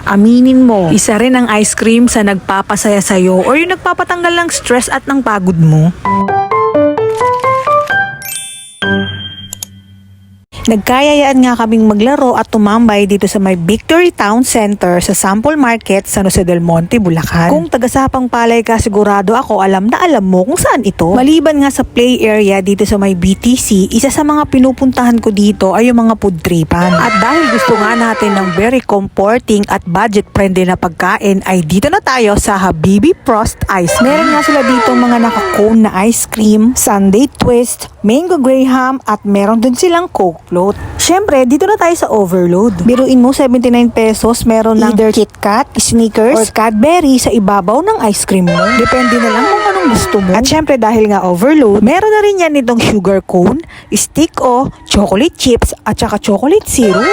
Aminin mo, isa rin ang ice cream sa nagpapasaya sa'yo or yung nagpapatanggal ng stress at ng pagod mo. Nagkayayaan nga kaming maglaro at tumambay dito sa may Victory Town Center sa Sample Market, San Jose del Monte, Bulacan. Kung taga-Sapang Palay ka, sigurado ako alam na alam mo kung saan ito. Maliban nga sa play area dito sa may BTC, isa sa mga pinupuntahan ko dito ay yung mga food tripan. At dahil gusto nga natin ng very comforting at budget-friendly na pagkain, ay dito na tayo sa Habibi Frost Ice. Meron nga sila dito mga naka-cone na ice cream, sundae twist, mango graham, at meron din silang coke float. Siyempre, dito na tayo sa overload. Biruin mo, 79 pesos, meron ng either KitKat, Snickers, or Cadbury sa ibabaw ng ice cream mo. Depende na lang kung anong gusto mo. At siyempre, dahil nga overload, meron na rin yan itong sugar cone, stick o chocolate chips, at saka chocolate syrup.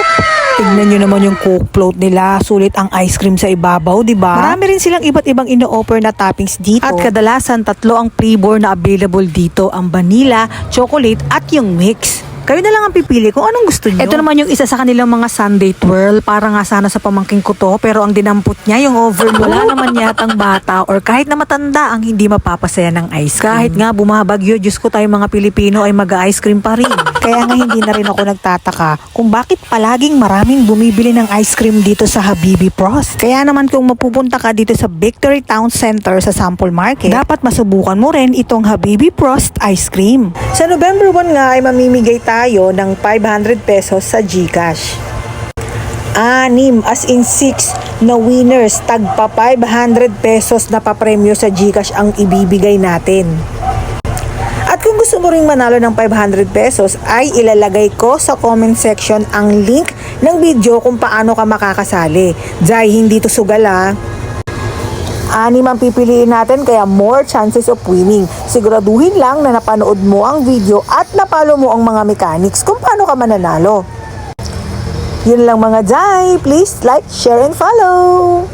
Tignan nyo naman yung coke float nila. Sulit ang ice cream sa ibabaw, di ba? Marami rin silang iba't ibang ino-offer na toppings dito. At kadalasan, 3 ang flavor na available dito. Ang vanilla, chocolate, at yung mix. Kayo na lang ang pipili kung anong gusto nyo. Ito naman yung isa sa kanilang mga sundae twirl. Para nga sana sa pamangking ko to, pero ang dinampot niya yung overload. Wala naman yatang bata or kahit na matanda ang hindi mapapasaya ng ice cream. Kahit nga bumabagyo, Diyos ko, tayo mga Pilipino ay mag-ice cream pa rin. Kaya nga hindi na rin ako nagtataka kung bakit palaging maraming bumibili ng ice cream dito sa Habibi Frost. Kaya naman kung mapupunta ka dito sa Victory Town Center sa Sample Market, dapat masubukan mo rin itong Habibi Frost Ice Cream. Sa November 1 nga ay mamimigay tayo ng 500 pesos sa GCash. 6 as in 6 na winners, tagpa 500 pesos na papremyo sa GCash ang ibibigay natin. At kung gusto mo ring manalo ng 500 pesos ay ilalagay ko sa comment section ang link ng video kung paano ka makakasali. Dahil hindi to sugal 6 ang pipiliin natin, kaya more chances of winning. Siguraduhin lang na napanood mo ang video at napalo mo ang mga mechanics kung paano ka mananalo. Yun lang mga Jai. Please like, share, and follow!